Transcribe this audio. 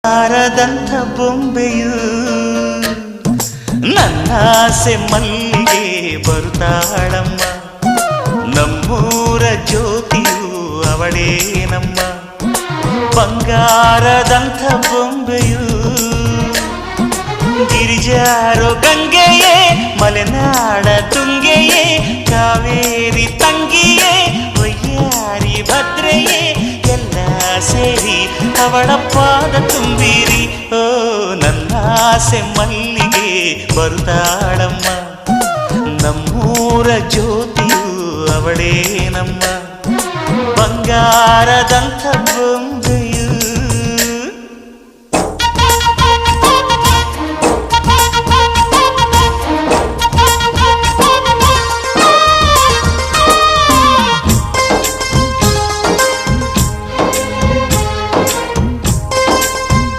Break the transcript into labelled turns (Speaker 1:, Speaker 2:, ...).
Speaker 1: ಹಾರದಂಥ ಬೊಂಬೆಯು ನನ್ನಾಸೆ ಮಲ್ಲಿಗೆ ಬರುತ್ತಾಳಮ್ಮ. ನಮ್ಮೂರ ಜ್ಯೋತಿಯು ಅವಳೇ ನಮ್ಮ. ಬಂಗಾರದಂಥ ಬೊಂಬೆಯು ಗಿರಿಜಾರೋ ಗಂಗೆಯೇ, ಮಲೆನಾಡ ತುಂಗೆಯೇ, ಕಾವೇರಿ ತಂಗಿಯೇ, ವಯ್ಯಾರಿ ಭದ್ರೆಯೇ, ಎಲ್ಲ ಸೇರಿ ಅವಳ ಪಾದ ತುಂಬಿರಿ. ಓ ನನ್ನಾಸೆ ಮಲ್ಲಿಗೆ ಬರುತ್ತಾಳಮ್ಮ. ನಮ್ಮೂರ ಜ್ಯೋತಿಯು ಅವಳೇ ನಮ್ಮ. ಬಂಗಾರದಂಥ ಬೊಂಬೆ